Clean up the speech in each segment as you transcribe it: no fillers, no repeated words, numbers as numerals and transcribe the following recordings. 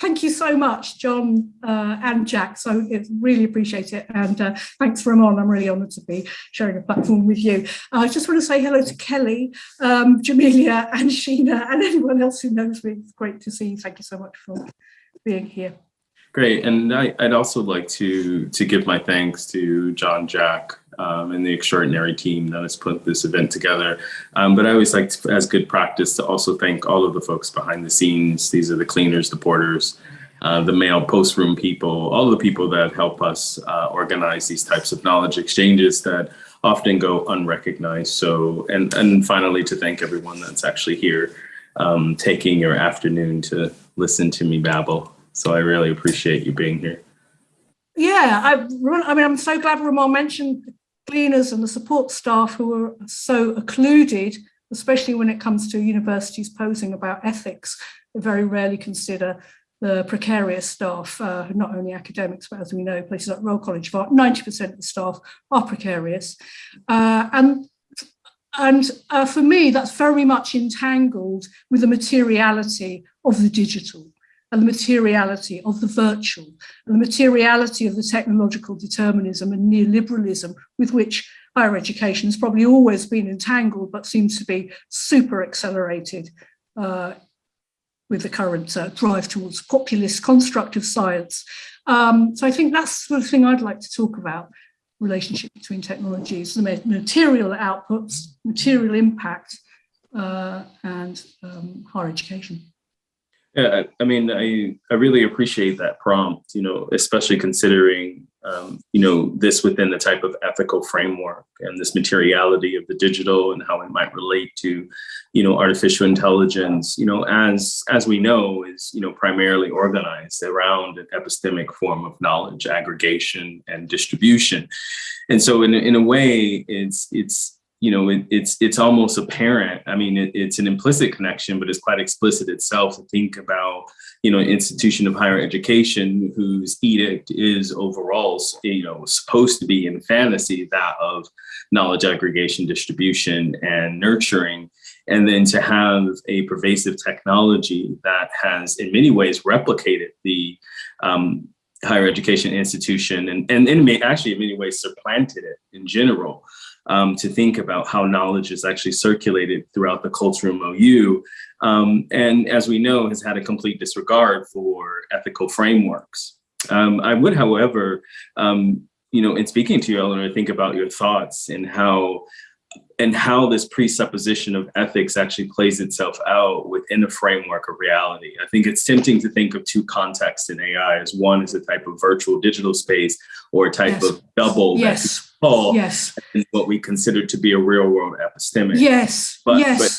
Thank you so much, John and Jack. So really appreciate it. And thanks, Ramon. I'm really honoured to be sharing a platform with you. I just want to say hello to Kelly, Jamelia and Sheena and anyone else who knows me. It's great to see you. Thank you so much for being here. Great. And I'd also like to give my thanks to John, Jack, and the extraordinary team that has put this event together. But I always like to, as good practice, to also thank all of the folks behind the scenes. These are the cleaners, the porters, the mail post room people, all of the people that help us organize these types of knowledge exchanges that often go unrecognized. So, and finally, to thank everyone that's actually here, taking your afternoon to listen to me babble. So I really appreciate you being here. Yeah, I mean, I'm so glad Ramon mentioned the cleaners and the support staff who are so occluded, especially when it comes to universities posing about ethics. They very rarely consider the precarious staff, not only academics, but as we know, places like Royal College of Art, 90% of the staff are precarious. And for me, that's very much entangled with the materiality of the digital, and the materiality of the virtual, and the materiality of the technological determinism and neoliberalism with which higher education has probably always been entangled, but seems to be super accelerated with the current drive towards populist constructive science. So I think that's the sort of thing I'd like to talk about, relationship between technologies, the material outputs, material impact, and higher education. Yeah, I mean, I really appreciate that prompt, especially considering, this within the type of ethical framework and this materiality of the digital and how it might relate to, artificial intelligence, as we know, is, primarily organized around an epistemic form of knowledge, aggregation and distribution. And so in a way, it's almost apparent. I mean, it's an implicit connection, but it's quite explicit itself to think about, an institution of higher education whose edict is overall, supposed to be in fantasy, that of knowledge aggregation, distribution, and nurturing. And then to have a pervasive technology that has in many ways replicated the higher education institution and actually in many ways supplanted it in general. To think about how knowledge is actually circulated throughout the cultural milieu, and as we know, has had a complete disregard for ethical frameworks. I would, however, in speaking to you, Eleanor, think about your thoughts and how this presupposition of ethics actually plays itself out within a framework of reality. I think it's tempting to think of two contexts in AI as one is a type of virtual digital space or a type of double in what we consider to be a real world epistemic. But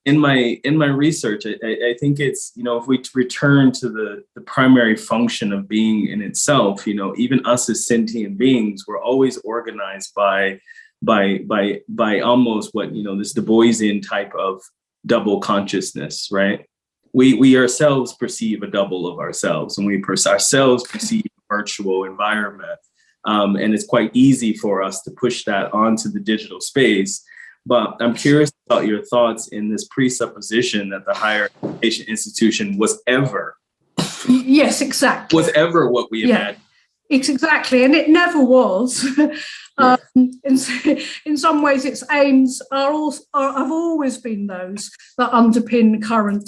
in my research, I think it's, if we return to the primary function of being in itself, even us as sentient beings, we're always organized by almost what, this Du Boisian type of double consciousness, right? We ourselves perceive a double of ourselves, and we ourselves perceive a virtual environment. And it's quite easy for us to push that onto the digital space. But I'm curious about your thoughts in this presupposition that the higher education institution was ever. Yes, exactly. Was ever what we imagined. It's exactly, and it never was. In some ways, its aims have always been those that underpin current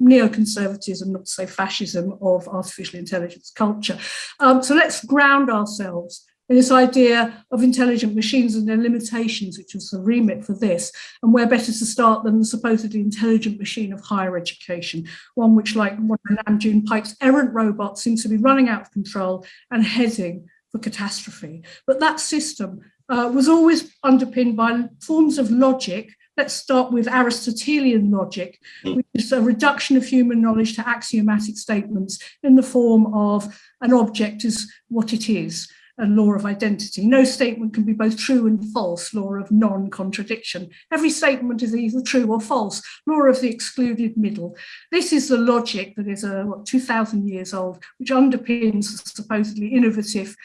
neoconservatism, not to say fascism, of artificial intelligence culture. So let's ground ourselves in this idea of intelligent machines and their limitations, which was the remit for this. And where better to start than the supposedly intelligent machine of higher education, one which, like one of Namjoon Pike's errant robots, seems to be running out of control and heading for catastrophe. But that system was always underpinned by forms of logic. Let's start with Aristotelian logic, which is a reduction of human knowledge to axiomatic statements in the form of an object is what it is, a law of identity. No statement can be both true and false, law of non-contradiction. Every statement is either true or false, law of the excluded middle. This is the logic that is 2,000 years old, which underpins the supposedly innovative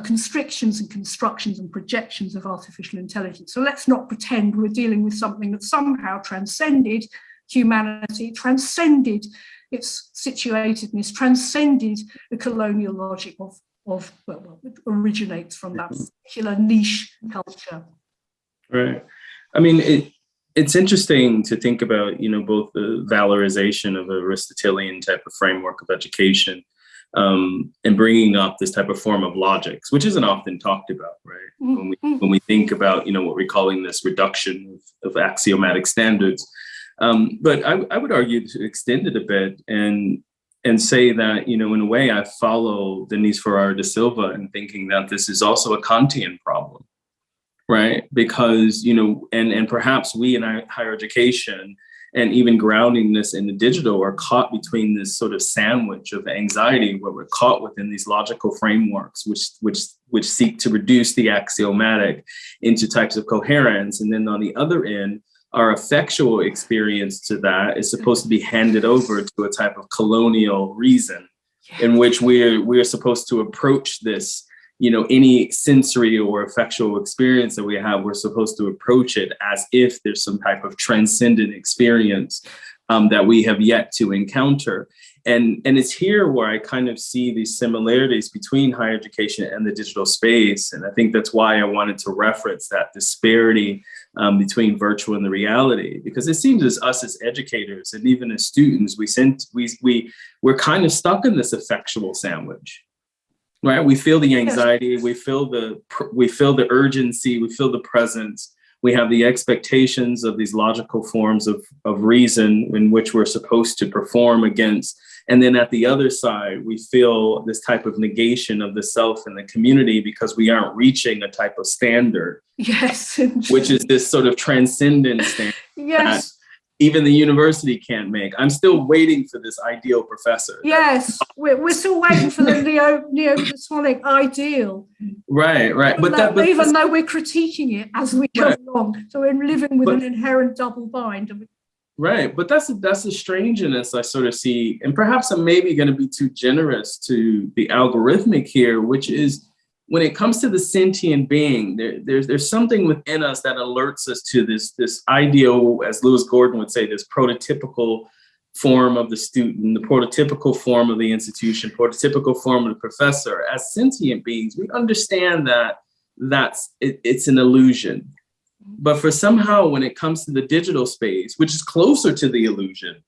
constrictions and constructions and projections of artificial intelligence. So let's not pretend we're dealing with something that somehow transcended humanity, transcended it's situated and it's transcended the colonial logic it originates from that particular niche culture. Right. I mean, it's interesting to think about, both the valorization of Aristotelian type of framework of education, and bringing up this type of form of logics, which isn't often talked about, right? When we think about, what we're calling this reduction of axiomatic standards. But I would argue to extend it a bit and say that, in a way, I follow Denise Ferrara da Silva in thinking that this is also a Kantian problem, right? Because, and perhaps we in our higher education and even grounding this in the digital are caught between this sort of sandwich of anxiety where we're caught within these logical frameworks, which seek to reduce the axiomatic into types of coherence. And then on the other end, our effectual experience to that is supposed to be handed over to a type of colonial reason in which we're supposed to approach this, any sensory or effectual experience that we have, we're supposed to approach it as if there's some type of transcendent experience that we have yet to encounter. And it's here where I kind of see these similarities between higher education and the digital space. And I think that's why I wanted to reference that disparity between virtual and the reality, because it seems as us as educators and even as students, we're kind of stuck in this effectual sandwich, right? We feel the anxiety, we feel the urgency, we feel the presence. We have the expectations of these logical forms of reason in which we're supposed to perform against. And then at the other side, we feel this type of negation of the self and the community because we aren't reaching a type of standard. Yes. Which is this sort of transcendent standard. Yes. That even the university can't make. I'm still waiting for this ideal professor. Yes, we're still waiting for the neo-Platonic ideal. Right. But even though we're critiquing it as we go along, so we're living with an inherent double bind. Right, but that's a strangeness I sort of see, and perhaps I'm maybe going to be too generous to the algorithmic here, which is when it comes to the sentient being, there's something within us that alerts us to this ideal, as Lewis Gordon would say, this prototypical form of the student, the prototypical form of the institution, prototypical form of the professor. As sentient beings, we understand that it's an illusion. But for somehow, when it comes to the digital space, which is closer to the illusion,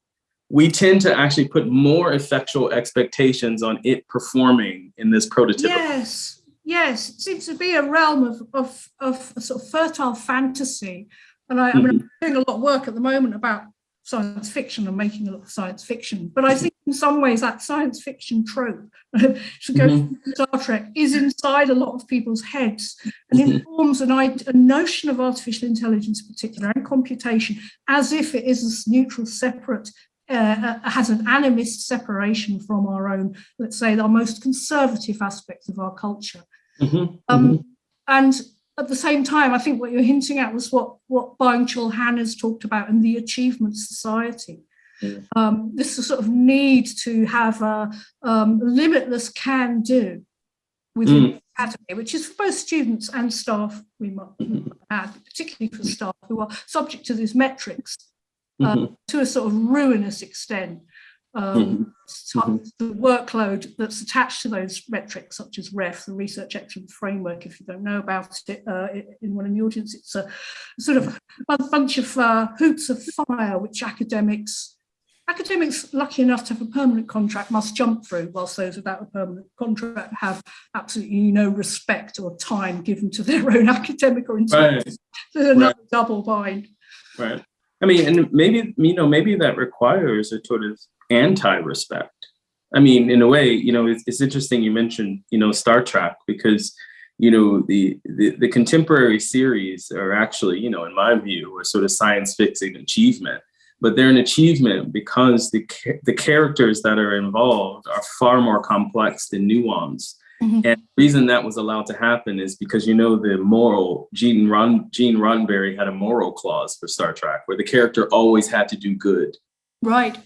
we tend to actually put more effectual expectations on it performing in this prototypical. Yes, it seems to be a realm of a sort of fertile fantasy. And I'm doing a lot of work at the moment about science fiction and making a lot of science fiction. But I think in some ways that science fiction trope, to go to Star Trek, is inside a lot of people's heads and informs a notion of artificial intelligence in particular and computation as if it is this neutral, separate, has an animist separation from our own, let's say, our most conservative aspects of our culture. And at the same time, I think what you're hinting at was what Byung-Chul Han has talked about in the achievement society. This sort of need to have a limitless can-do within the academy, which is for both students and staff, we might add, particularly for staff who are subject to these metrics to a sort of ruinous extent. The workload that's attached to those metrics, such as REF, the Research Excellence Framework, if you don't know about it, anyone in the audience, it's a sort of a bunch of hoops of fire which academics lucky enough to have a permanent contract must jump through, whilst those without a permanent contract have absolutely no respect or time given to their own academic or intellectual. Right. There's another double bind. Right. I mean, and maybe that requires a sort of anti-respect. I mean, in a way, it's interesting you mentioned, Star Trek, because, the contemporary series are actually, in my view, a sort of science fiction achievement. But they're an achievement because the characters that are involved are far more complex and nuanced. And the reason that was allowed to happen is because, the moral, Gene Roddenberry had a moral clause for Star Trek where the character always had to do good. Right.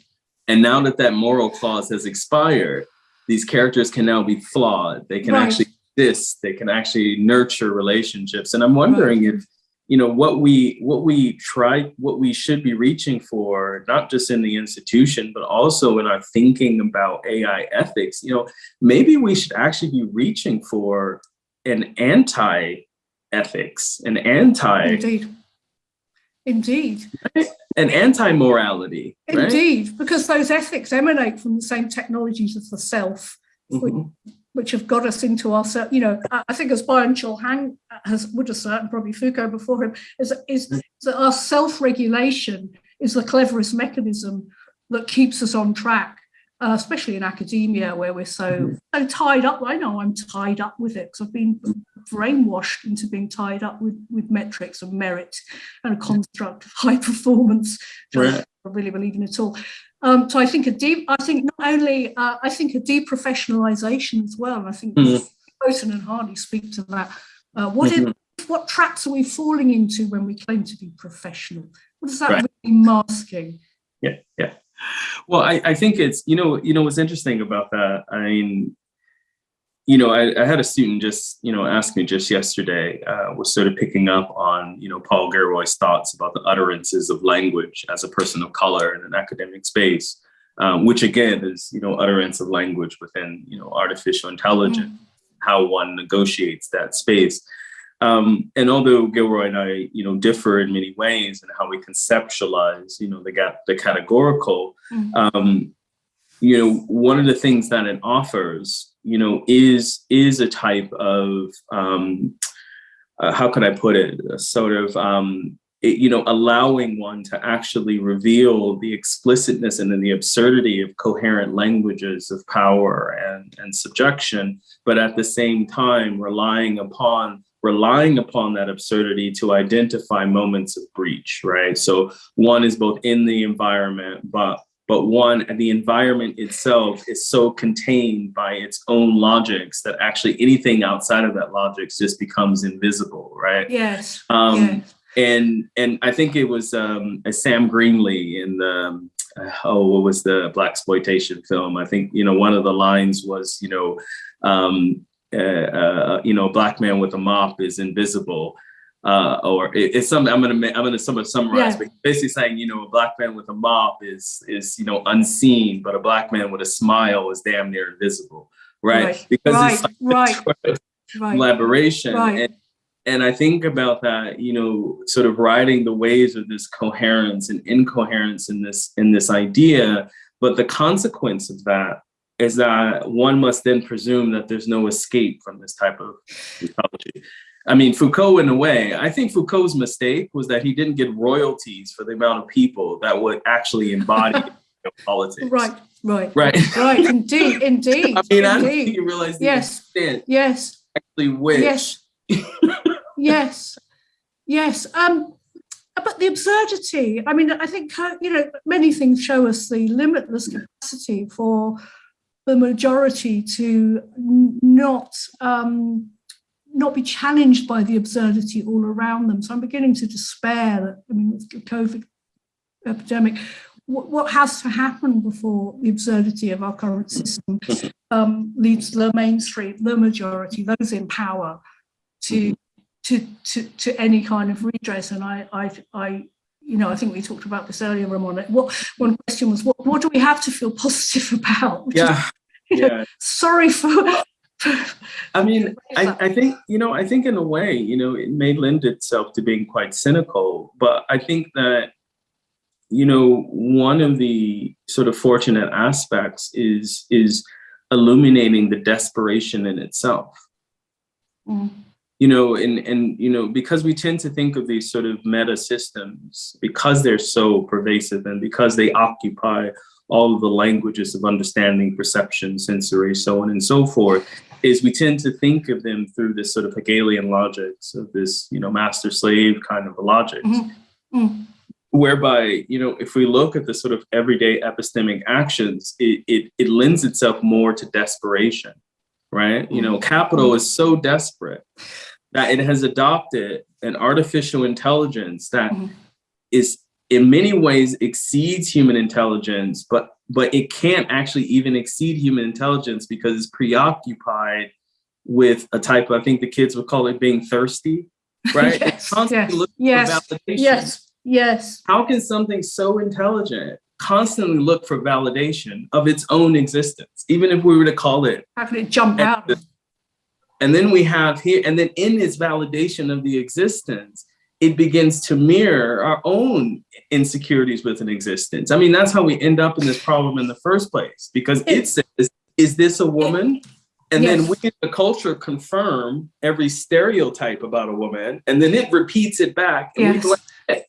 And now that moral clause has expired, these characters can now be flawed. They can actually exist. They can actually nurture relationships. And I'm wondering what we should be reaching for, not just in the institution, but also in our thinking about AI ethics, maybe we should actually be reaching for an anti-ethics, an Indeed. an anti-morality. Indeed, right? Because those ethics emanate from the same technologies as the self, which have got us into ourselves. I think as Byung-Chul Han would assert, and probably Foucault before him, is that our self-regulation is the cleverest mechanism that keeps us on track, especially in academia, where we're so tied up. I know I'm tied up with it because I've been brainwashed into being tied up with metrics of merit and a construct of high performance, which I don't really believe in at all. So I think a deprofessionalization as well. And I think Boson and Hardy speak to that. What traps are we falling into when we claim to be professional? What is that really masking? Yeah. Well, I think it's, what's interesting about that. I mean, I had a student just, ask me just yesterday, was sort of picking up on, Paul Gilroy's thoughts about the utterances of language as a person of color in an academic space, which again is, utterance of language within, artificial intelligence, how one negotiates that space. And although Gilroy and I, differ in many ways in how we conceptualize, the categorical, one of the things that it offers, is a type of, how could I put it, a sort of, allowing one to actually reveal the explicitness and then the absurdity of coherent languages of power and subjection, but at the same time relying upon that absurdity to identify moments of breach, right? So one is both in the environment, but the environment itself is so contained by its own logics that actually anything outside of that logics just becomes invisible, right? Yes. And I think it was Sam Greenlee in the what was the blaxploitation film? I think one of the lines was a black man with a mop is invisible. Or it's something I'm gonna summarize, but basically saying, a black man with a mop is unseen, but a black man with a smile is damn near invisible, right? Because it's like collaboration. Right. And I think about that, sort of riding the waves of this coherence and incoherence in this idea, but the consequence of that is that one must then presume that there's no escape from this type of mythology. I mean, Foucault, in a way, I think Foucault's mistake was that he didn't get royalties for the amount of people that would actually embody politics. Right. Indeed. I mean, I don't think you realize the extent. Yes. Actually, which. Yes. But the absurdity. I mean, I think many things show us the limitless capacity for the majority to not be challenged by the absurdity all around them. So I'm beginning to despair that, with the COVID epidemic, what has to happen before the absurdity of our current system leads the mainstream, the majority, those in power, to any kind of redress. And I think we talked about this earlier, Ramon. One question was, what do we have to feel positive about? Sorry for. I mean, I think in a way, it may lend itself to being quite cynical, but I think that, one of the sort of fortunate aspects is illuminating the desperation in itself. Because we tend to think of these sort of meta systems, because they're so pervasive and because they occupy all of the languages of understanding, perception, sensory, so on and so forth, is we tend to think of them through this sort of Hegelian logics of this, master-slave kind of a logic, whereby, if we look at the sort of everyday epistemic actions, it lends itself more to desperation, right? Capital is so desperate that it has adopted an artificial intelligence that is in many ways exceeds human intelligence, but it can't actually even exceed human intelligence because it's preoccupied with a type of, I think the kids would call it being thirsty, right? Yes, It's constantly looking yes, for validation. yes. How can something so intelligent constantly look for validation of its own existence, even if we were to call it? How can it jump out? And then we have here, and then in its validation of the existence, it begins to mirror our own insecurities with an existence. I mean, that's how we end up in this problem in the first place, because it says, is this a woman? And then we in the culture confirm every stereotype about a woman, and then it repeats it back. And we go, hey.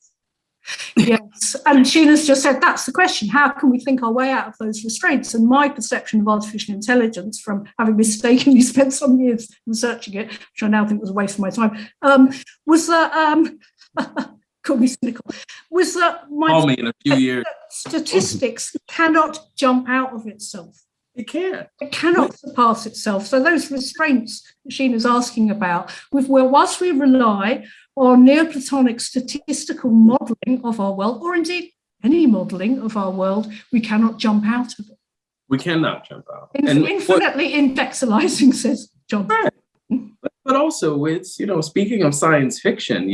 Yes, and Sheena's just said that's the question. How can we think our way out of those restraints? And my perception of artificial intelligence, from having mistakenly spent some years researching it, which I now think was a waste of my time, was that, call me cynical, was that Call me in a few years. Statistics cannot jump out of itself. It can't. It cannot surpass itself. So those restraints that Sheena's asking about, whilst we rely on Neoplatonic statistical modelling of our world, or indeed any modelling of our world, we cannot jump out of it. We cannot jump out. Infinitely indexalizing, says John. Right. But also, it's, speaking of science fiction,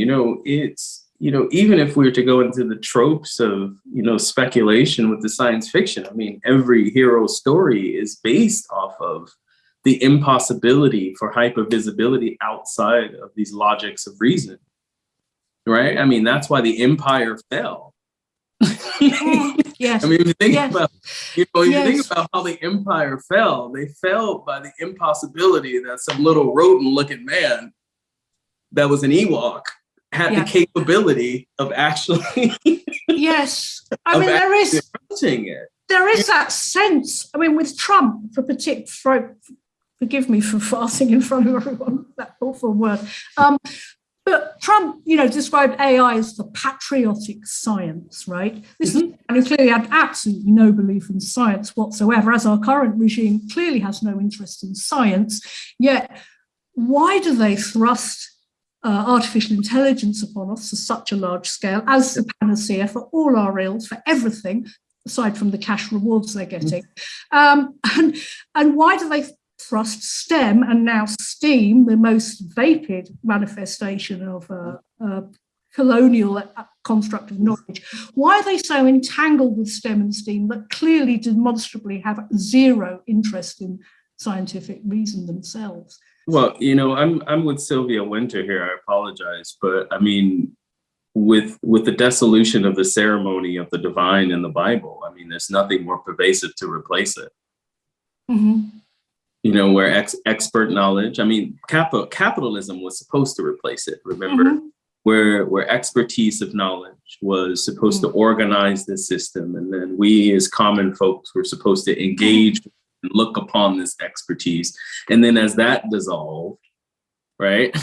it's, even if we were to go into the tropes of, speculation with the science fiction, I mean, every hero story is based off of the impossibility for hypervisibility outside of these logics of reason, right? I mean, that's why the empire fell. Yes. I mean, if you think about, you think about how the empire fell, they fell by the impossibility that some little rodent-looking man that was an Ewok had the capability of actually. Yes, I mean there is that sense. I mean, with Trump, forgive me for farting in front of everyone, that awful word. But Trump, described AI as the patriotic science, right? This is, and he clearly had absolutely no belief in science whatsoever, as our current regime clearly has no interest in science. Yet, why do they thrust artificial intelligence upon us to such a large scale as the panacea for all our ills, for everything, aside from the cash rewards they're getting? And why do they thrust STEM and now STEAM, the most vapid manifestation of colonial construct of knowledge? Why are they so entangled with STEM and STEAM that clearly demonstrably have zero interest in scientific reason themselves? Well, I'm with Sylvia Winter here. I apologize, but I mean, with the dissolution of the ceremony of the divine in the Bible, I mean, there's nothing more pervasive to replace it. Mm-hmm. Where expert knowledge, I mean, capitalism was supposed to replace it. Remember, where expertise of knowledge was supposed to organize the system, and then we as common folks were supposed to engage and look upon this expertise. And then as that dissolved, right?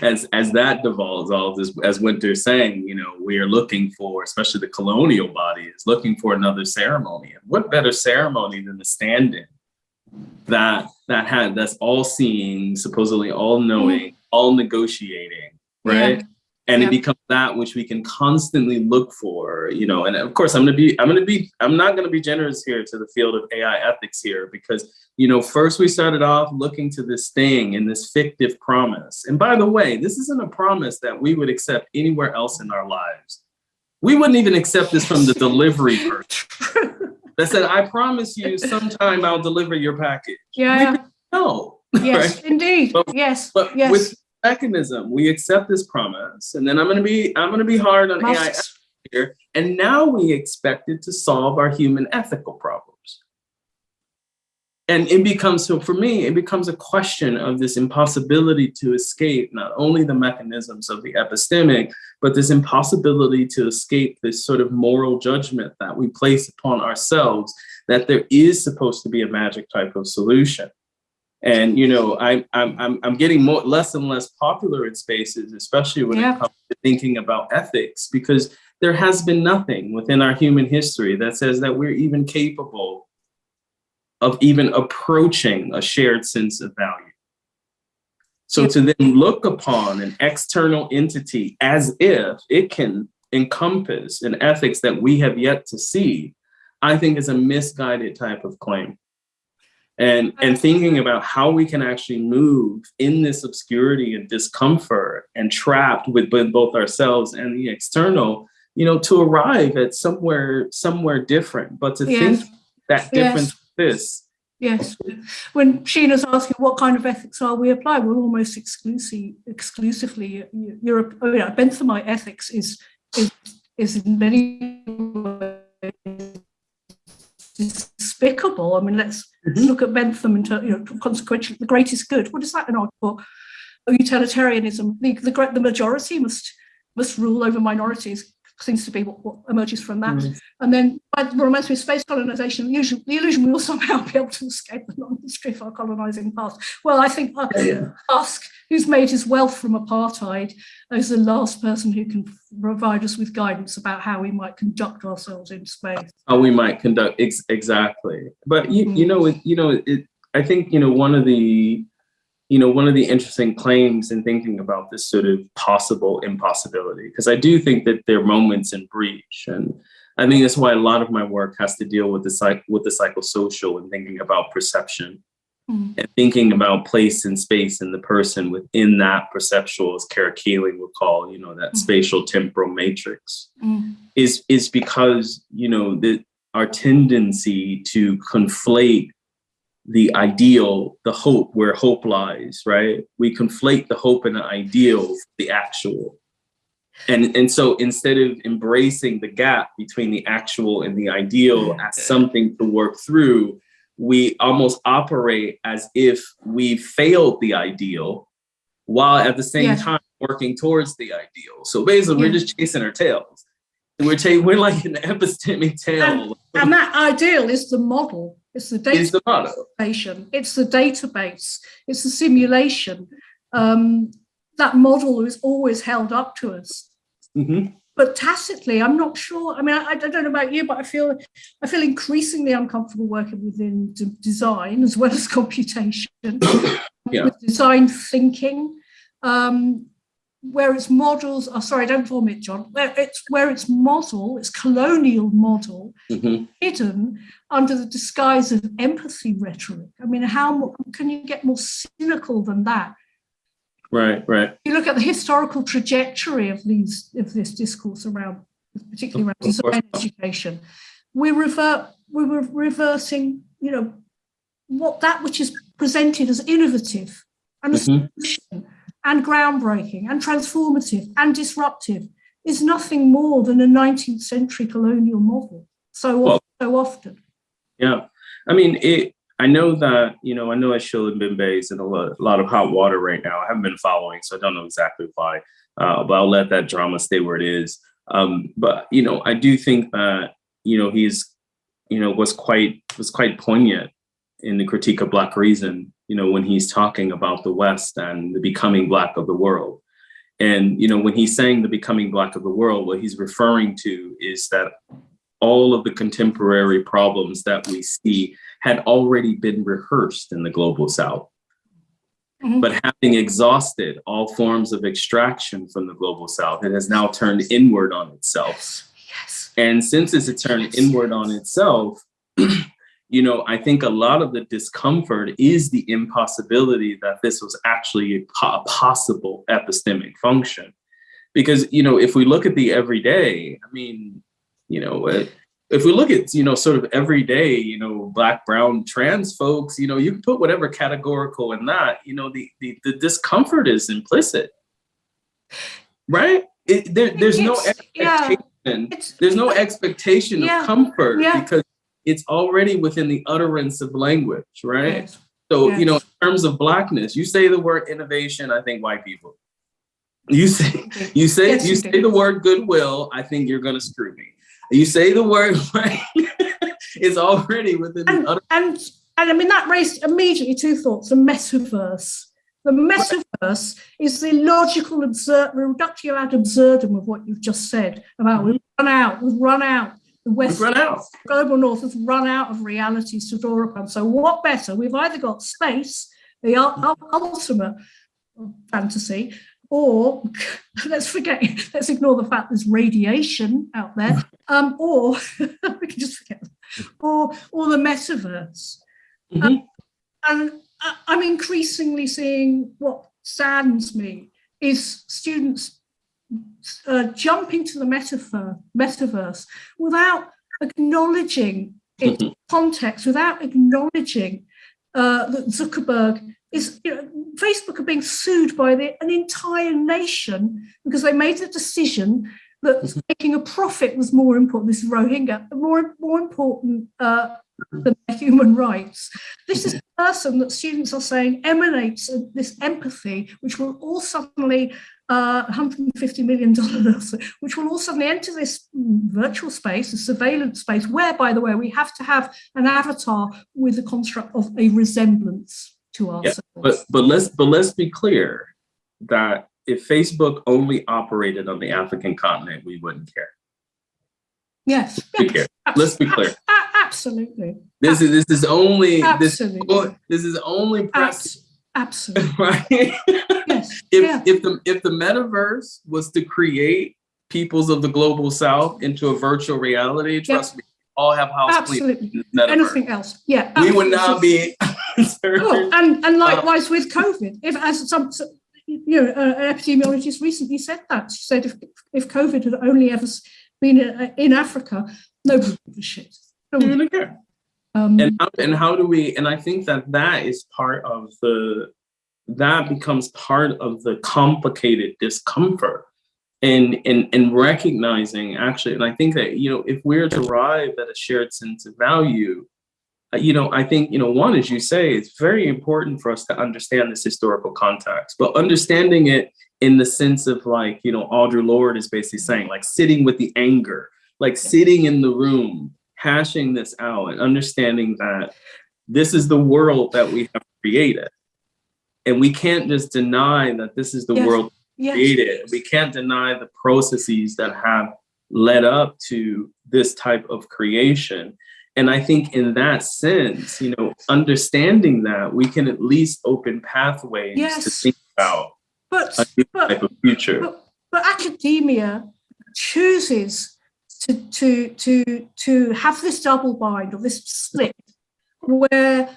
as that dissolved, as Winter's saying, we are looking for, especially the colonial body is looking for another ceremony. And what better ceremony than the stand-in that's all seeing, supposedly all knowing, all negotiating, right? And it becomes that which we can constantly look for, and of course I'm not going to be generous here to the field of AI ethics here, because, first we started off looking to this thing and this fictive promise. And by the way, this isn't a promise that we would accept anywhere else in our lives. We wouldn't even accept this from the delivery person that said, I promise you sometime I'll deliver your package. No. Yes, right? Indeed. But with mechanism, we accept this promise, and then I'm going to be hard on AI here, and now we expect it to solve our human ethical problems. And it becomes, so for me, it becomes a question of this impossibility to escape not only the mechanisms of the epistemic, but this impossibility to escape this sort of moral judgment that we place upon ourselves, that there is supposed to be a magic type of solution. And I'm getting less and less popular in spaces, especially when it comes to thinking about ethics, because there has been nothing within our human history that says that we're even capable of even approaching a shared sense of value. So to then look upon an external entity as if it can encompass an ethics that we have yet to see, I think is a misguided type of claim. and thinking about how we can actually move in this obscurity and discomfort and trapped with both ourselves and the external, to arrive at somewhere different, but to think that difference exists. Yes. When Sheena's asking what kind of ethics are we applying, we're almost exclusively Benthamite ethics is in many ways despicable. I mean, let's look at Bentham and consequently the greatest good. What is that an argument for utilitarianism? The majority must rule over minorities. Seems to be what emerges from that. And then what reminds me of space colonization, the illusion we will somehow be able to escape the long history of our colonizing past. Well, I think Tusk, who's made his wealth from apartheid, is the last person who can provide us with guidance about how we might conduct ourselves in space. How we might conduct, exactly. But I think one of the interesting claims in thinking about this sort of possible impossibility, because I do think that there are moments in breach, and I think that's why a lot of my work has to deal with the psychosocial and thinking about perception and thinking about place and space and the person within that perceptual, as Kara Keeling would call, that spatial temporal matrix, is because our tendency to conflate the ideal, the hope, where hope lies, right? We conflate the hope and the ideal with the actual. And so instead of embracing the gap between the actual and the ideal as something to work through, we almost operate as if we failed the ideal while at the same time working towards the ideal. So basically we're just chasing our tails. We're like an epistemic tail. And that ideal is the model. It's the data. It's the model. It's the database. It's the simulation. That model is always held up to us. But tacitly, I'm not sure. I mean, I don't know about you, but I feel increasingly uncomfortable working within design as well as computation, with design thinking. Where its models are, sorry, don't vomit, John, where its model, its colonial model, hidden under the disguise of empathy rhetoric. I mean, how can you get more cynical than that? Right. You look at the historical trajectory of this discourse around, particularly around design education. We were reversing, which is presented as innovative and a solution, and groundbreaking and transformative and disruptive is nothing more than a 19th century colonial model. So often. Yeah. I mean, I know that, I know Ashila Mbembe is in a lot of hot water right now. I haven't been following, so I don't know exactly why, but I'll let that drama stay where it is. But, I do think that, he's, was quite poignant in the critique of Black reason, when he's talking about the West and the becoming Black of the world. And, when he's saying the becoming Black of the world, what he's referring to is that all of the contemporary problems that we see had already been rehearsed in the global South. But having exhausted all forms of extraction from the global South, it has now turned inward on itself. Yes. And since it's turned inward on itself, I think a lot of the discomfort is the impossibility that this was actually a possible epistemic function. Because, if we look at the everyday, I mean, if we look at, sort of everyday, Black, brown, trans folks, you can put whatever categorical in that, the discomfort is implicit, right? There's no expectation. There's no expectation of comfort because it's already within the utterance of language, right? Yes. So, in terms of Blackness, you say the word innovation, I think white people. You say the word goodwill, I think you're going to screw me. You say the word right, it's already within the utterance. And I mean, that raised immediately two thoughts: the metaverse. The metaverse is the logical reductio ad absurdum of what you've just said about we've run out. The West, global North has run out of realities to draw upon. So what better? We've either got space, the ultimate fantasy, or let's ignore the fact there's radiation out there, or we can just forget, or the metaverse. I'm increasingly seeing what saddens me is students jump into the metaverse without acknowledging its context, without acknowledging that Zuckerberg is, Facebook are being sued by an entire nation because they made the decision that making a profit was more important. This is Rohingya, more important than human rights. This is a person that students are saying emanates this empathy, which will all suddenly $150 million, which will all suddenly enter this virtual space, a surveillance space, where, by the way, we have to have an avatar with the construct of a resemblance to ourselves. Yeah, but let's be clear that if Facebook only operated on the African continent, we wouldn't care. Yes. Let's be clear. Absolutely. This is only Absolutely. this is only absolutely right. Yes. If the metaverse was to create peoples of the global South into a virtual reality, trust me, all have house cleaning in the metaverse. Anything else? Yeah. We would not be. And likewise with COVID. If as some an epidemiologist recently said that, she said if COVID had only ever been in Africa, nobody would give a shit. Nobody care. And how do we? And I think that is part of that becomes part of the complicated discomfort and recognizing actually. And I think that if we're to arrive at a shared sense of value, I think one, as you say, it's very important for us to understand this historical context, but understanding it in the sense of Audre Lorde is basically saying, sitting with the anger, sitting in the room, hashing this out and understanding that this is the world that we have created. And we can't just deny that this is the world created. We can't deny the processes that have led up to this type of creation. And I think in that sense, understanding that, we can at least open pathways to think about a new type of future. But academia chooses to have this double bind or this split where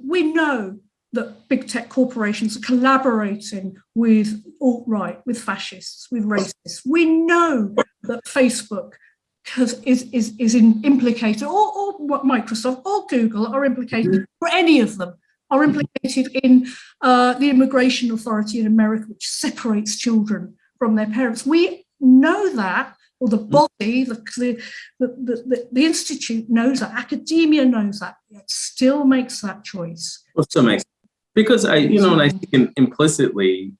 we know that big tech corporations are collaborating with alt-right, with fascists, with racists. We know that Facebook is implicated, or Microsoft or Google are implicated, or any of them are implicated in the immigration authority in America, which separates children from their parents. We know that, or the body, the institute knows that, academia knows that, yet still makes that choice. Well, still makes, because and I think implicitly,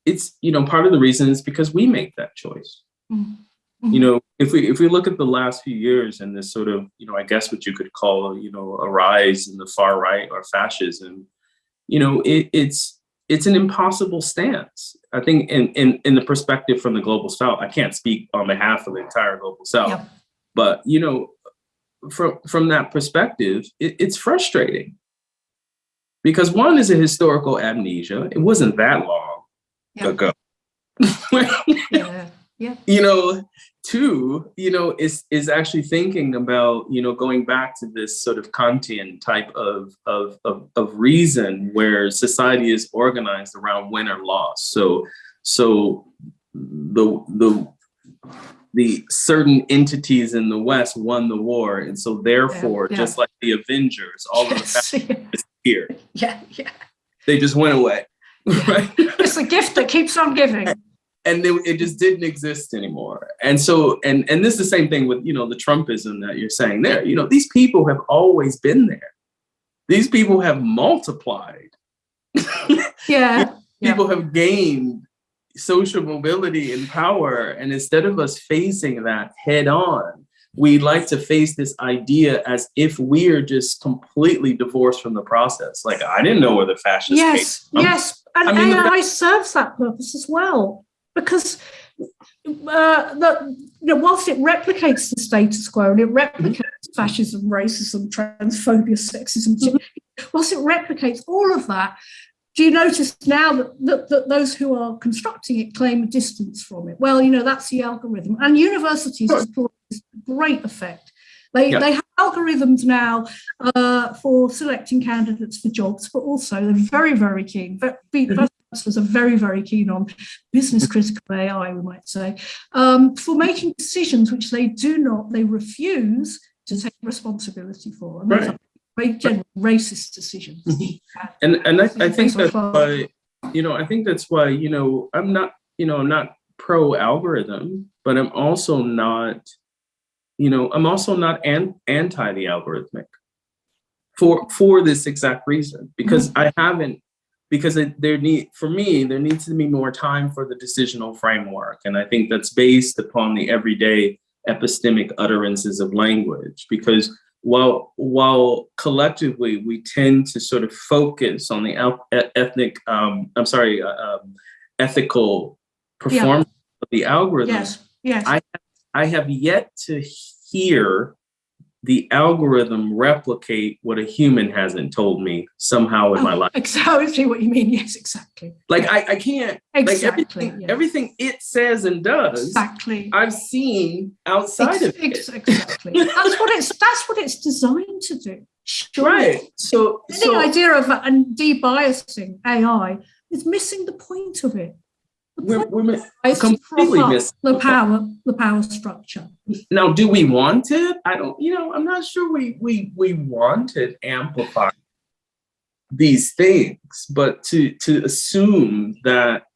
it's, part of the reason is because we make that choice. Mm-hmm. If we look at the last few years and this sort of, I guess what you could call, a rise in the far right or fascism, it's an impossible stance. I think in the perspective from the global South, I can't speak on behalf of the entire global South, but from that perspective, it's frustrating because one is a historical amnesia. It wasn't that long ago. Two, is actually thinking about, going back to this sort of Kantian type of reason where society is organized around win or loss. So the certain entities in the West won the war. And so therefore, just like the Avengers, all of the disappeared. Yeah. They just went away. Right? It's a gift that keeps on giving. And it just didn't exist anymore. And so, and this is the same thing with, the Trumpism that you're saying there. These people have always been there. These people have multiplied. People have gained social mobility and power. And instead of us facing that head on, we like to face this idea as if we are just completely divorced from the process. Like, I didn't know where the fascists came from. Yes. And AI serves that purpose as well. Because whilst it replicates the status quo and it replicates fascism, racism, transphobia, sexism, whilst it replicates all of that, do you notice now that those who are constructing it claim a distance from it? Well, that's the algorithm. And universities have brought this great effect. They have algorithms now for selecting candidates for jobs, but also they're very, very keen. Are very, very keen on business critical AI, we might say, for making decisions which they refuse to take responsibility for. And those are very general racist decisions. And I think that's why, I think that's why, I'm not pro algorithm, but I'm also not anti the algorithmic for this exact reason, because there needs to be more time for the decisional framework. And I think that's based upon the everyday epistemic utterances of language, because while collectively we tend to sort of focus on the ethical performance of the algorithm. Yes. I have yet to hear the algorithm replicate what a human hasn't told me somehow in my life. Exactly what you mean. Yes, exactly. Like I can't. Exactly. Like everything it says and does. Exactly. I've seen outside of it. Exactly. That's what it's designed to do. Sure. Right. So the idea of debiasing AI is missing the point of it. We're completely missing the power structure. Now, do we want it? I'm not sure we want to amplify these things, but to assume that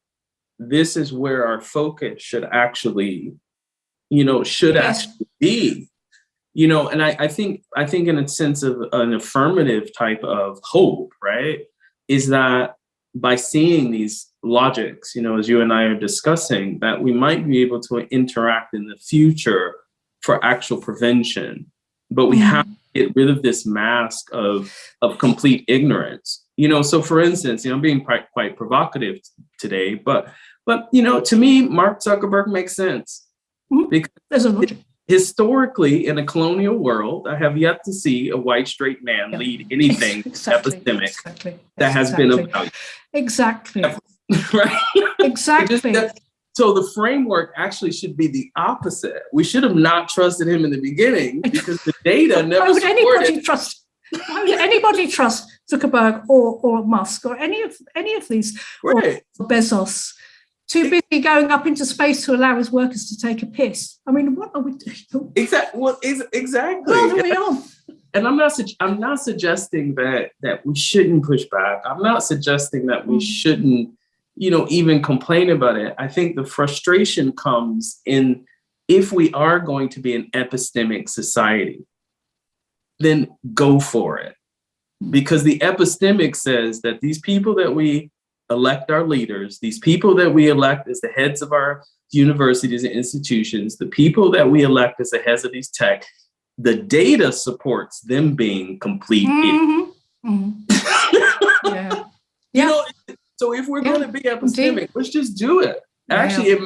this is where our focus should actually be, and I think in a sense of an affirmative type of hope, right, is that by seeing these logics, as you and I are discussing, that we might be able to interact in the future for actual prevention. But we have to get rid of this mask of complete ignorance. So for instance, I'm being quite provocative today, but to me, Mark Zuckerberg makes sense. Because there's a logic. Historically, in a colonial world, I have yet to see a white straight man lead anything epistemic that has been of value. Exactly. Right? Exactly. So the framework actually should be the opposite. We should have not trusted him in the beginning because the data never Why would anybody trust Zuckerberg or Musk or any of these, right, or Bezos? Too busy going up into space to allow his workers to take a piss. I mean, what are we doing? Exactly. Well, exactly. What are we on? And I'm not suggesting that we shouldn't push back. I'm not suggesting that we shouldn't, even complain about it. I think the frustration comes in, if we are going to be an epistemic society, then go for it. Because the epistemic says that these people that we elect our leaders, these people that we elect as the heads of our universities and institutions, the people that we elect as the heads of these tech, the data supports them being complete idiots. So if we're going to be epistemic, let's just do it. Actually, it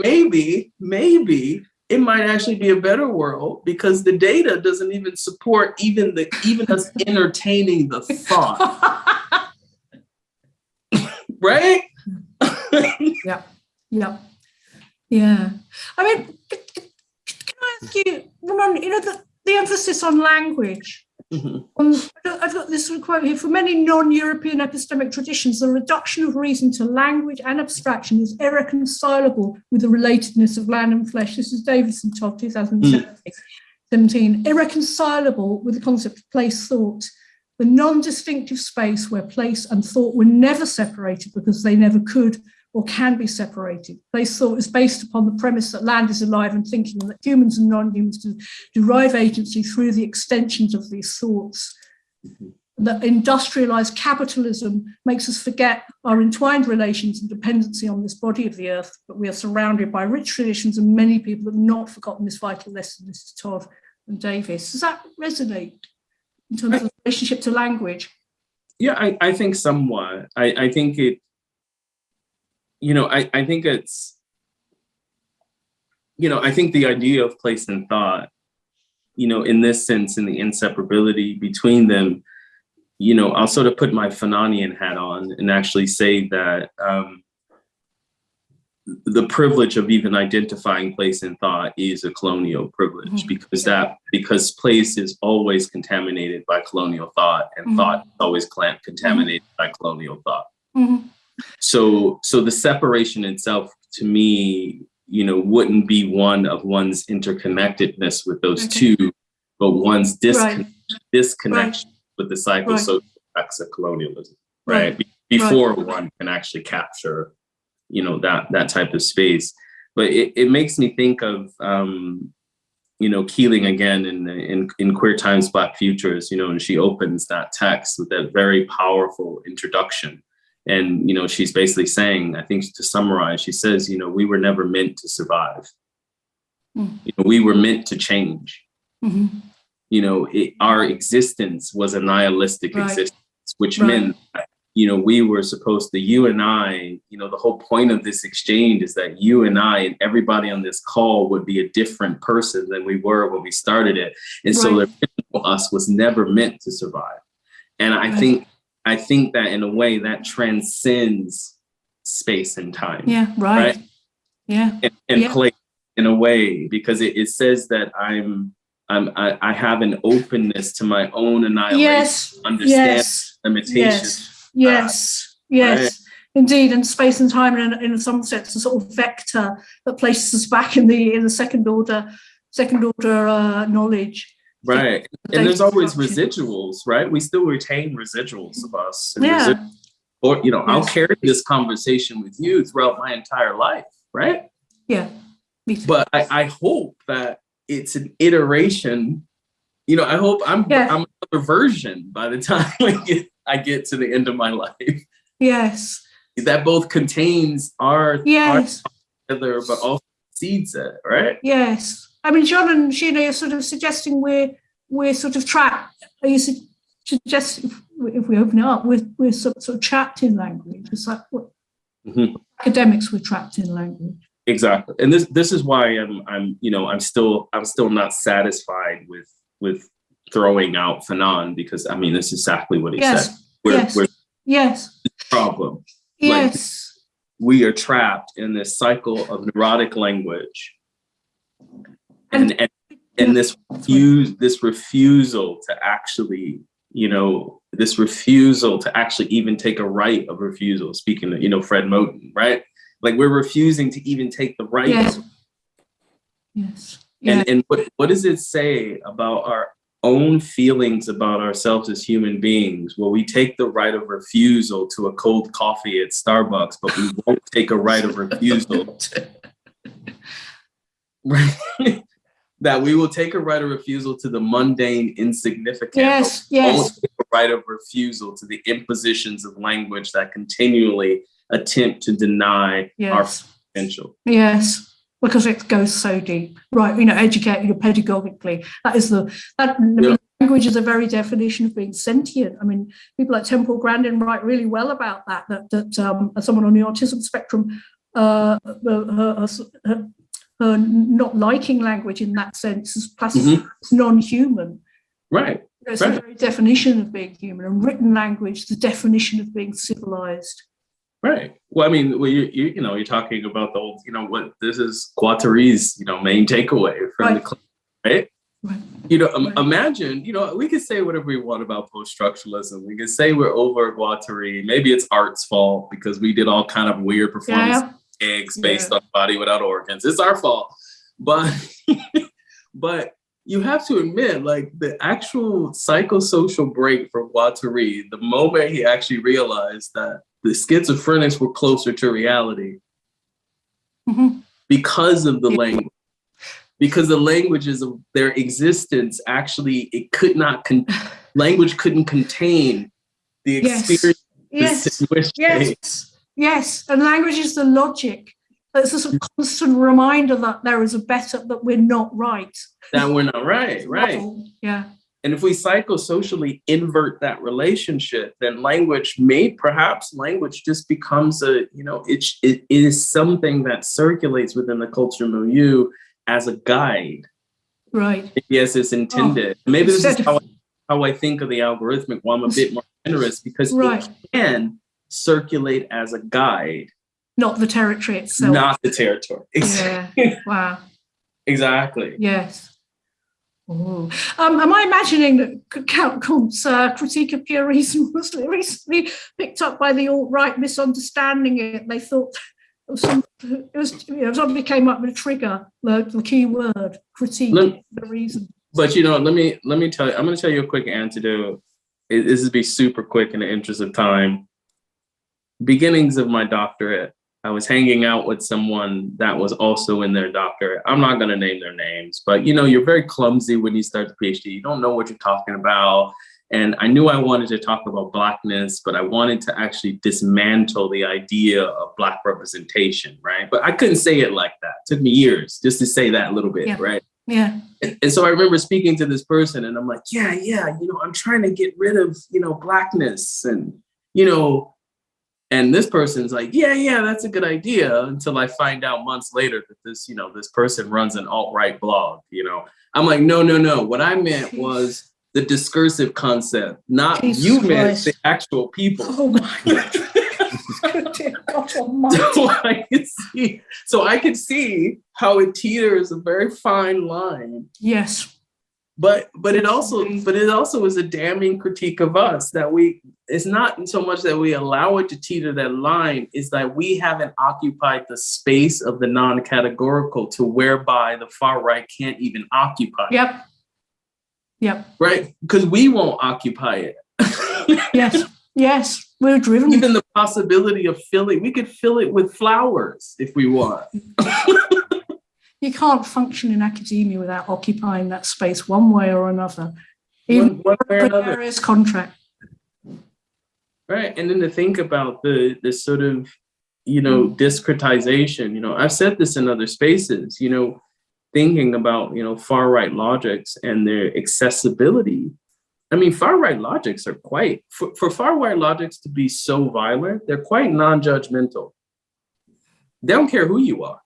maybe it might actually be a better world, because the data doesn't even support even us entertaining the thought. Right? Yeah. I mean, can I ask you, Ramon, the emphasis on language. I've got this quote here. For many non-European epistemic traditions, the reduction of reason to language and abstraction is irreconcilable with the relatedness of land and flesh. This is Davidson Todd, 2017. Irreconcilable with the concept of place thought, the non-distinctive space where place and thought were never separated because they never could or can be separated. Place thought is based upon the premise that land is alive and thinking, and that humans and non-humans derive agency through the extensions of these thoughts. That industrialized capitalism makes us forget our entwined relations and dependency on this body of the earth, but we are surrounded by rich traditions and many people have not forgotten this vital lesson. This is Todd and Davis. Does that resonate in terms of the relationship to language? Yeah, I think somewhat. I think it, I think it's, I think the idea of place and thought, in this sense, in the inseparability between them, I'll sort of put my Fanonian hat on and actually say that the privilege of even identifying place in thought is a colonial privilege, because place is always contaminated by colonial thought, and thought is always contaminated by colonial thought. So the separation itself, to me, wouldn't be one of one's interconnectedness with those two, but one's disconnection with the psychosocial effects of colonialism, right? Before one can actually capture that type of space. But it makes me think of Keeling again in Queer Times, Black Futures, and she opens that text with that very powerful introduction. And she's basically saying, I think to summarize, she says, we were never meant to survive. We were meant to change. Our existence was a nihilistic existence, which meant that we were supposed to, you and I, the whole point of this exchange is that you and I and everybody on this call would be a different person than we were when we started it. And so the original us was never meant to survive. And I think that in a way that transcends space and time. Right? And place in a way, because it says that I have an openness to my own annihilation, understand limitations. Yes, indeed, and space and time, in some sense, a sort of vector that places us back in the second order knowledge. Right, and there's always residuals, right? We still retain residuals of us. I'll carry this conversation with you throughout my entire life, right? Yeah. But I hope that it's an iteration. I hope I'm another version by the time I get to the end of my life. Yes. That both contains our together, but also seeds it, right? Yes. I mean, John and Sheena, you're sort of suggesting we're sort of trapped. Are you suggesting if we open it up, we're sort of trapped in language? It's like what academics were trapped in language. Exactly. And this is why I'm still not satisfied with throwing out Fanon, because I mean, this is exactly what he said. We're the problem. Yes. We are trapped in this cycle of neurotic language, and this refusal to actually, this refusal to actually even take a right of refusal. Speaking of, Fred Moten, right? Like we're refusing to even take the right. Yes. And what does it say about our own feelings about ourselves as human beings? Well, we take the right of refusal to a cold coffee at Starbucks, but we won't take a right of refusal. That we will take a right of refusal to the mundane, insignificant. Yes. Won't take a right of refusal to the impositions of language that continually attempt to deny our potential. Yes. Because it goes so deep, right? Educating pedagogically. Language is a very definition of being sentient. I mean, people like Temple Grandin write really well about that. That as someone on the autism spectrum, not liking language in that sense is non-human. Right. It's the very definition of being human, and written language, the definition of being civilized. Right. Well, I mean, you're talking about the old, what this is Guattari's, main takeaway from the class, right? Imagine, we could say whatever we want about post-structuralism. We could say we're over Guattari. Maybe it's art's fault because we did all kind of weird performance gigs based on body without organs. It's our fault. But you have to admit, like the actual psychosocial break for Guattari, the moment he actually realized that the schizophrenics were closer to reality because of the language. Because the languages of their existence actually, language couldn't contain the experience. Yes, and language is the logic. It's a sort of constant reminder that there is that we're not right. That we're not right. Yeah. And if we psychosocially invert that relationship, then language just becomes it is something that circulates within the cultural milieu as a guide. Right. Yes, it's intended. Maybe this is how I think of the algorithmic, while I'm a bit more generous, because it can circulate as a guide. not the territory itself. Not the territory. Yeah. Wow. Exactly. Yes. Ooh. Am I imagining that Count Comte's critique of pure reason was recently picked up by the alt-right, misunderstanding it? They thought somebody came up with a trigger, the key word, critique the reason. But let me tell you, I'm going to tell you a quick antidote. This is be super quick in the interest of time. Beginnings of my doctorate, I was hanging out with someone that was also in their doctorate. I'm not going to name their names, but you're very clumsy when you start the PhD. You don't know what you're talking about. And I knew I wanted to talk about Blackness, but I wanted to actually dismantle the idea of Black representation, right? But I couldn't say it like that. It took me years just to say that a little bit, right? Yeah. And so I remember speaking to this person and I'm like, yeah, I'm trying to get rid of, Blackness and, and this person's like, yeah, that's a good idea, until I find out months later that this person runs an alt-right blog, I'm like, no. What I meant was the discursive concept, not Jesus you meant Christ. The actual people. Oh my God. So I could see how it teeters a very fine line. Yes. But it also is a damning critique of us that it's not so much that we allow it to teeter that line, is that we haven't occupied the space of the non-categorical to whereby the far right can't even occupy. Yep. Right? Because we won't occupy it. Yes. We're driven. Even the possibility of we could fill it with flowers if we want. You can't function in academia without occupying that space one way or another. Even one way or another. Precarious contract. Right. And then to think about the sort of, discretization, I've said this in other spaces, thinking about, far right logics and their accessibility. I mean, far right logics are quite, for far right logics to be so violent, they're quite non-judgmental. They don't care who you are.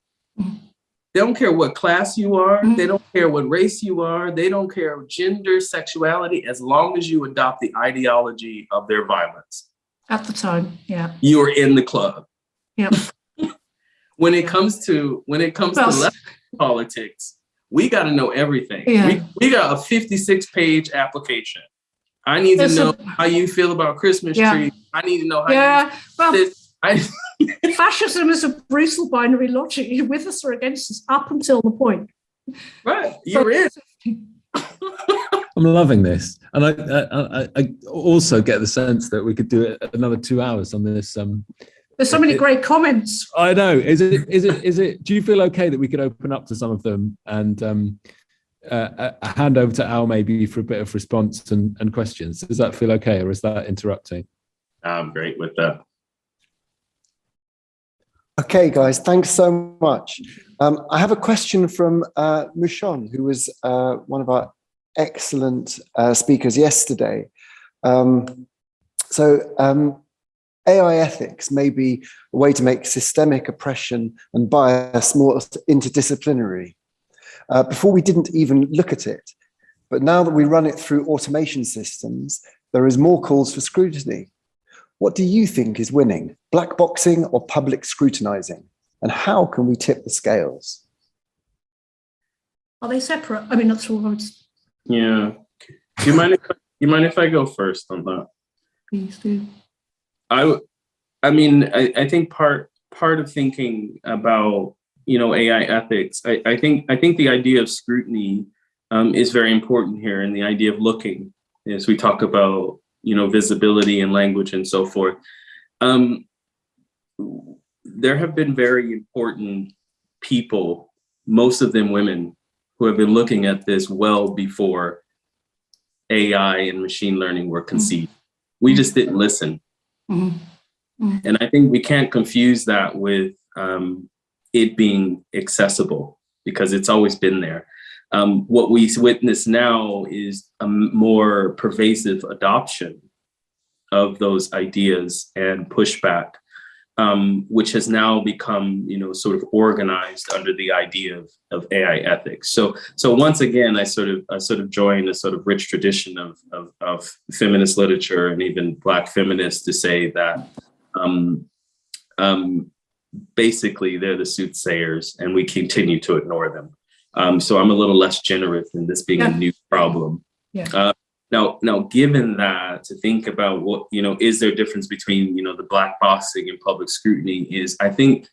They don't care what class you are. They don't care what race you are. They don't care gender, sexuality, as long as you adopt the ideology of their violence. At the time, yeah. You are in the club. Yep. When it comes to left politics, we got to know everything. Yeah. We got a 56-page application. I need to know how you feel about Christmas trees. I need to know how fascism is a brutal binary logic. You're with us or against us up until the point. Right. You're in. I'm loving this. And I also get the sense that we could do another 2 hours on this. There's so many great comments. I know. Is it, do you feel okay that we could open up to some of them and hand over to Al maybe for a bit of response and questions? Does that feel okay, or is that interrupting? I'm great with that. Okay, guys, thanks so much. I have a question from Mushon, who was one of our excellent speakers yesterday. AI ethics may be a way to make systemic oppression and bias more interdisciplinary. Before we didn't even look at it, but now that we run it through automation systems, there is more calls for scrutiny. What do you think is winning, black boxing or public scrutinizing? And how can we tip the scales? Are they separate? I mean, that's all I would... Yeah. Do you mind if I go first on that? Please do. I mean, I think part of thinking about, AI ethics, I think the idea of scrutiny is very important here, and the idea of looking, as we talk about, visibility and language and so forth. There have been very important people, most of them women, who have been looking at this well before AI and machine learning were conceived. We just didn't listen. And I think we can't confuse that with it being accessible, because it's always been there. What we witness now is a more pervasive adoption of those ideas and pushback, which has now become, sort of organized under the idea of AI ethics. So once again, I sort of join a sort of rich tradition of feminist literature and even Black feminists to say that basically they're the soothsayers and we continue to ignore them. So I'm a little less generous in this being a new problem. Yeah. Now, given that, to think about what, is there a difference between, the black boxing and public scrutiny is, I think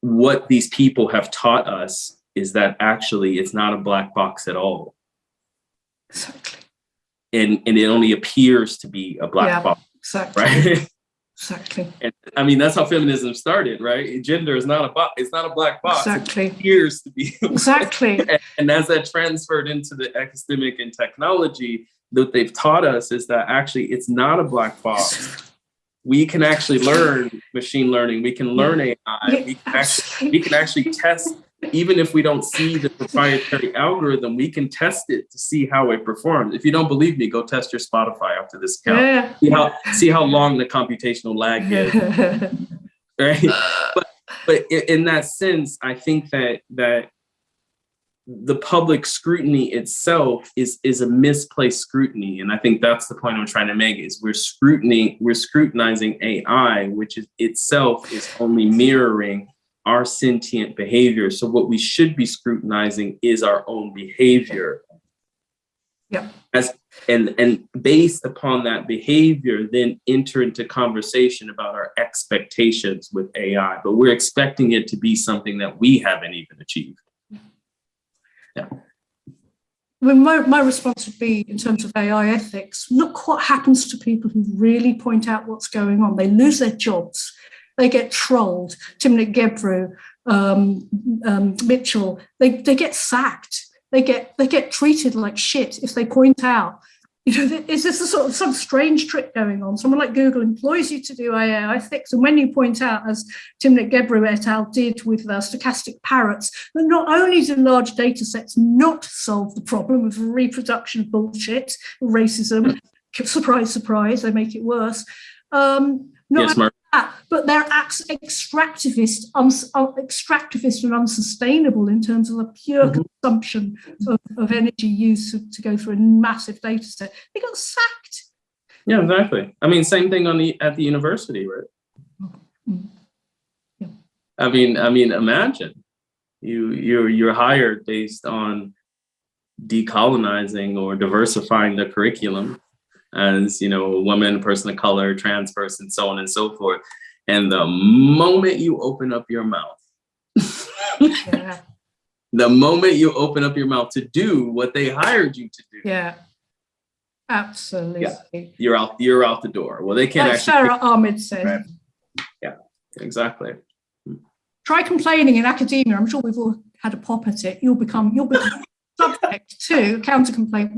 what these people have taught us is that actually it's not a black box at all. Exactly. And it only appears to be a black box. Exactly. Right? Exactly. And I mean, that's how feminism started, right? Gender is not a box. It's not a black box. Exactly. It appears to be. Exactly. And as that transferred into the epistemic and technology, what they've taught us is that actually it's not a black box. We can actually learn machine learning. We can learn AI. We can actually test, even if we don't see the proprietary algorithm, we can test it to see how it performs. If you don't believe me, go test your Spotify after this count. Yeah. See how long the computational lag is. Right? But in that sense, I think that the public scrutiny itself is a misplaced scrutiny. And I think that's the point I'm trying to make is we're scrutinizing AI, which is itself is only mirroring our sentient behavior. So what we should be scrutinizing is our own behavior. Yeah. And based upon that behavior, then enter into conversation about our expectations with AI. But we're expecting it to be something that we haven't even achieved. Yeah. Well, my response would be, in terms of AI ethics, look what happens to people who really point out what's going on. They lose their jobs. They get trolled. Timnit Gebru, Mitchell, they get sacked. They get treated like shit if they point out. Is this a sort of some strange trick going on? Someone like Google employs you to do AI ethics, and when you point out, as Timnit Gebru et al. Did with stochastic parrots, that not only do large data sets not solve the problem of reproduction of bullshit, racism, surprise, surprise, they make it worse. But they're extractivist and unsustainable in terms of the pure consumption of energy use to go through a massive data set. They got sacked. Yeah, exactly. I mean, same thing at the university, right? Yeah. I mean, imagine you're hired based on decolonizing or diversifying the curriculum as, a woman, a person of color, trans person, so on and so forth. And the moment you open up your mouth, the moment you open up your mouth to do what they hired you to do. Yeah, absolutely. Yeah. You're out the door. Well, they can't like Sarah Ahmed said. Right? Yeah, exactly. Try complaining in academia. I'm sure we've all had a pop at it. You'll become subject to a counter complaint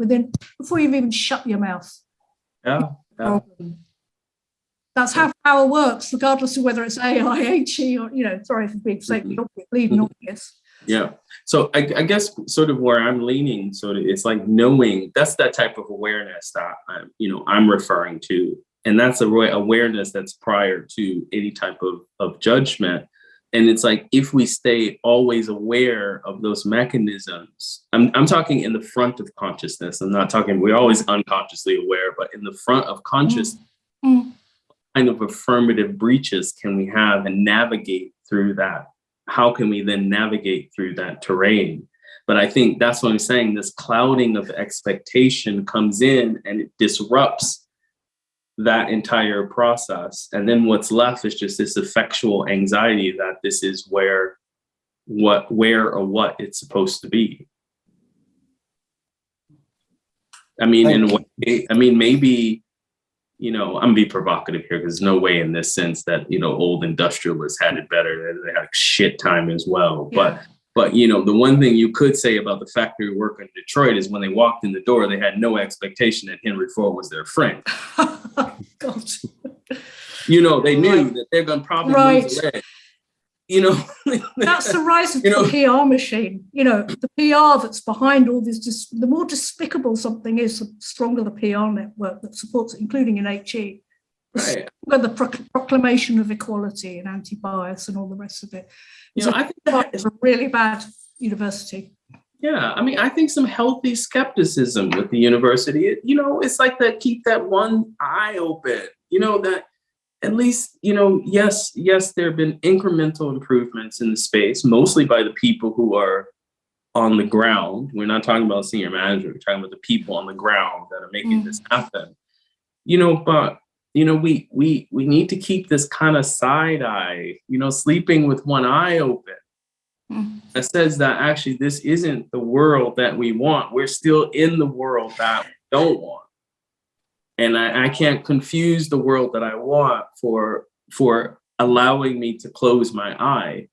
before you've even shut your mouth. Yeah. That's how power works, regardless of whether it's AI, HE, or, sorry for being slightly obvious. Yeah. So I guess sort of where I'm leaning, it's like knowing that's that type of awareness that I'm referring to. And that's awareness that's prior to any type of judgment. And it's like, if we stay always aware of those mechanisms, I'm talking in the front of consciousness. I'm not talking, we're always unconsciously aware, but in the front of consciousness, kind of affirmative breaches can we have and navigate through that? How can we then navigate through that terrain? But I think that's what I'm saying. This clouding of expectation comes in and it disrupts that entire process. And then what's left is just this effectual anxiety that this is where it's supposed to be. I mean, in a way, maybe, I'm gonna be provocative here because there's no way in this sense that, old industrialists had it better. They had a shit time as well. Yeah. But the one thing you could say about the factory worker in Detroit is when they walked in the door, they had no expectation that Henry Ford was their friend. God. They knew that they're going to probably lose a leg. That's the rise of the PR machine. The PR that's behind all this. The more despicable something is, the stronger the PR network that supports it, including in HE. Right. The proclamation of equality and anti-bias and all the rest of it. I think that is a really bad university. Yeah, I mean, I think some healthy skepticism with the university. It's like that. Keep that one eye open. That at least, yes, there have been incremental improvements in the space, mostly by the people who are on the ground. We're not talking about senior management, we're talking about the people on the ground that are making this happen. But we need to keep this kind of side eye, sleeping with one eye open. That says that actually this isn't the world that we want. We're still in the world that we don't want. And I can't confuse the world that I want for allowing me to close my eye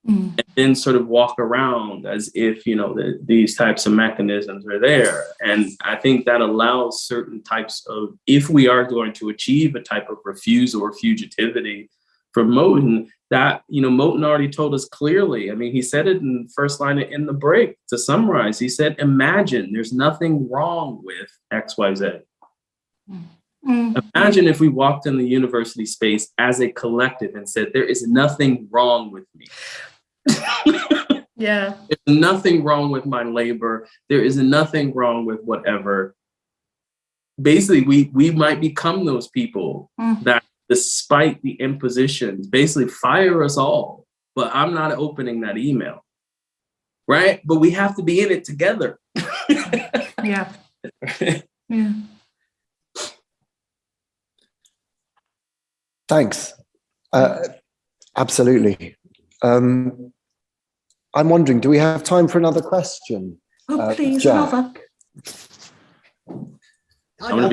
and then sort of walk around as if, these types of mechanisms are there. And I think that allows certain types of, if we are going to achieve a type of refusal or fugitivity from Moten, that, Moten already told us clearly. I mean, he said it in the first line in the break. To summarize, he said, imagine there's nothing wrong with XYZ. Imagine if we walked in the university space as a collective and said, there is nothing wrong with me. Yeah. There's nothing wrong with my labor. There is nothing wrong with whatever. Basically, we might become those people that, despite the impositions, basically fire us all. But I'm not opening that email, right? But we have to be in it together. Yeah. Yeah. Thanks. Absolutely. I'm wondering, do we have time for another question? Oh, please, Jack? another. I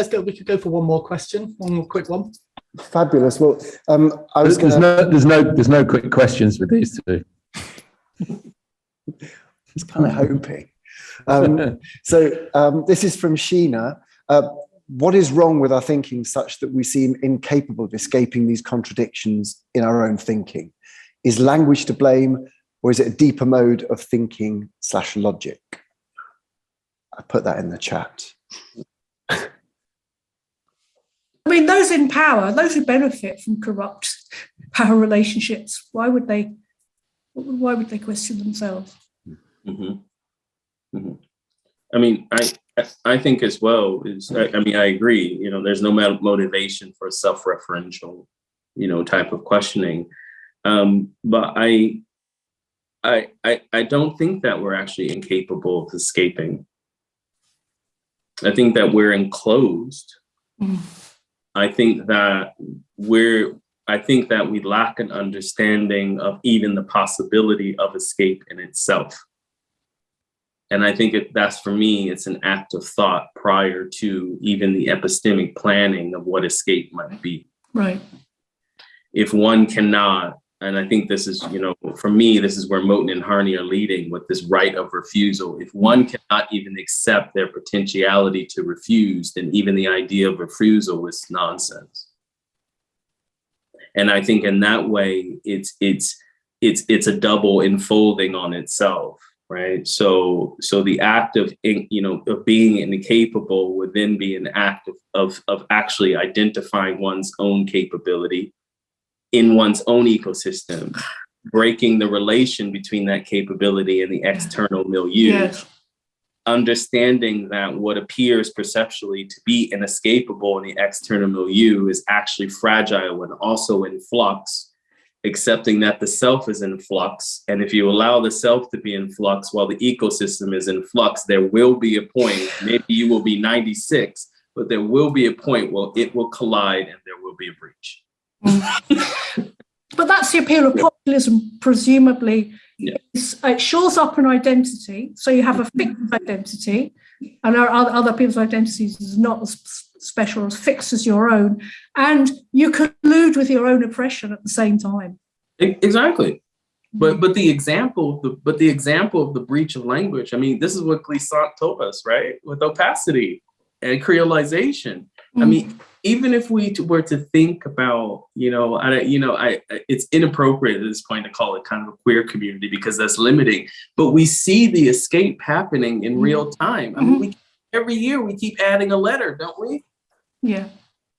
think we could go for one more question, one more quick one. Fabulous. Well, I was there's no quick questions with these two. I was kind of hoping. So this is from Sheena. What is wrong with our thinking such that we seem incapable of escaping these contradictions in our own thinking? Is language to blame, or is it a deeper mode of thinking / logic? I put that in the chat. I mean, those in power, those who benefit from corrupt power relationships, why would they question themselves? I mean, I think as well I agree. There's no motivation for self-referential, type of questioning. But I don't think that we're actually incapable of escaping. I think that we're enclosed. I think that we lack an understanding of even the possibility of escape in itself. And I think that's, for me, it's an act of thought prior to even the epistemic planning of what escape might be. Right. If one cannot, and I think this is, for me, this is where Moten and Harney are leading with this right of refusal. If one cannot even accept their potentiality to refuse, then even the idea of refusal is nonsense. And I think in that way, it's a double enfolding on itself, right? So the act of being incapable would then be an act of actually identifying one's own capability in one's own ecosystem, breaking the relation between that capability and the external milieu. Yes. Understanding that what appears perceptually to be inescapable in the external milieu is actually fragile and also in flux, accepting that the self is in flux. And if you allow the self to be in flux while the ecosystem is in flux, there will be a point, maybe you will be 96, but there will be a point where it will collide and there will be a breach. But that's the appeal of populism, presumably. Yeah. It shores up an identity, so you have a fixed identity, and other people's identities is not as special, as fixed as your own, and you collude with your own oppression at the same time. Exactly. But the example of the breach of language, I mean, this is what Glissant told us, right? With opacity and creolization. I mean, even if we were to think about, it's inappropriate at this point to call it kind of a queer community because that's limiting, but we see the escape happening in real time. I mean, every year we keep adding a letter, don't we? Yeah.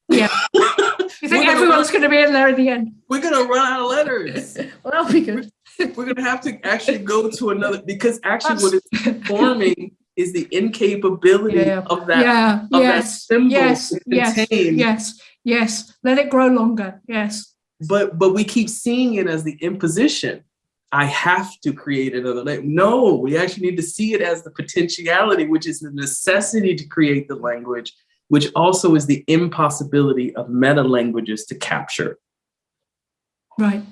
Yeah. You think everyone's going to be in there in the end? We're going to run out of letters. Well, that'll be good. We're going to have to actually go to another, because actually what it's informing is the incapability of that, that symbol to contain. Yes. Let it grow longer. Yes. But we keep seeing it as the imposition. I have to create another language. No, we actually need to see it as the potentiality, which is the necessity to create the language, which also is the impossibility of meta languages to capture. Right.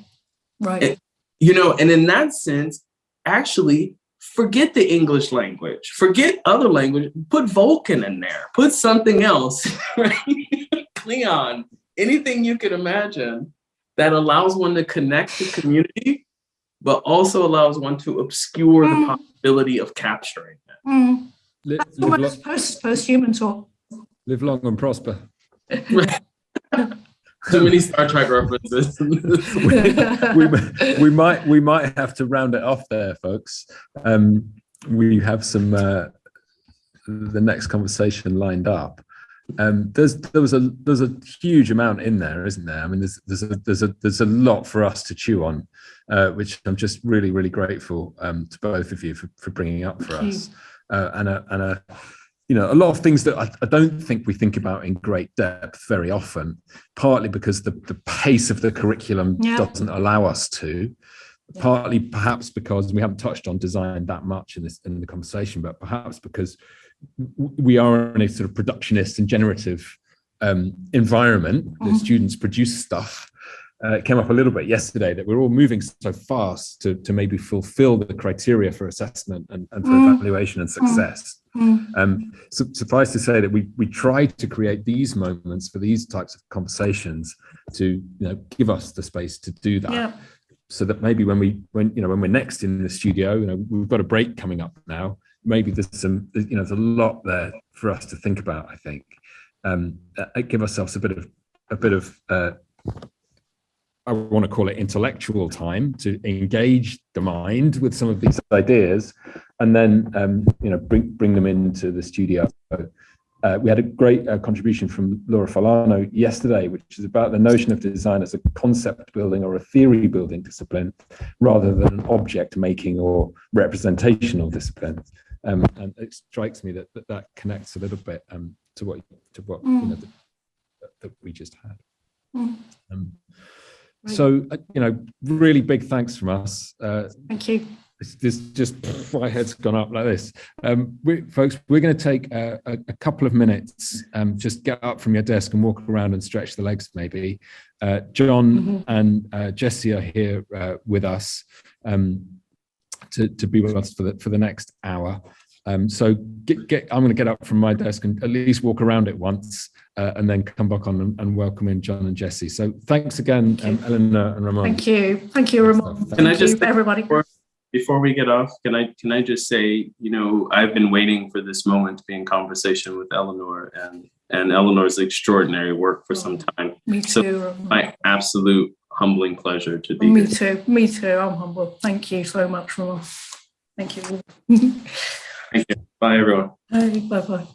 And, and in that sense, actually, forget the English language, forget other language, put Vulcan in there, put something else, right? Cleon, anything you can imagine that allows one to connect to community, but also allows one to obscure the possibility of capturing it. Post-human talk. Live long and prosper. Too many Star Trek references. we might have to round it off there, folks. We have some the next conversation lined up. There's a huge amount in there, isn't there? I mean, there's a lot for us to chew on, which I'm just really, really grateful to both of you for bringing up for us, and a lot of things that I don't think we think about in great depth very often, partly because the pace of the curriculum doesn't allow us to, partly perhaps because we haven't touched on design that much in the conversation, but perhaps because we are in a sort of productionist and generative environment. The students produce stuff. It came up a little bit yesterday that we're all moving so fast to maybe fulfill the criteria for assessment and for evaluation and success. So suffice to say that we try to create these moments for these types of conversations to give us the space to do that, so that maybe when we're next in the studio, we've got a break coming up now. Maybe there's there's a lot there for us to think about. I think give ourselves a bit of I want to call it intellectual time to engage the mind with some of these ideas, and then bring them into the studio. We had a great contribution from Laura Falano yesterday, which is about the notion of design as a concept building or a theory building discipline, rather than an object making or representational discipline. And it strikes me that connects a little bit to what that we just had. So really big thanks from us. Thank you. This just my head's gone up like this. Folks, we're going to take a couple of minutes. Just get up from your desk and walk around and stretch the legs. Maybe John and Jessie are here with us to be with us for the next hour. So I'm going to get up from my desk and at least walk around it once, and then come back on and welcome in John and Jessie. So thanks again, Eleanor and Ramon. Thank you, Ramon. Can I just everybody? Before we get off, can I just say, I've been waiting for this moment to be in conversation with Eleanor, and Eleanor's extraordinary work for some time. Me too. So my absolute humbling pleasure to be here. Me too. I'm humble. Thank you so much, Ramon. Thank you. Thank you. Bye, everyone. Bye. Bye.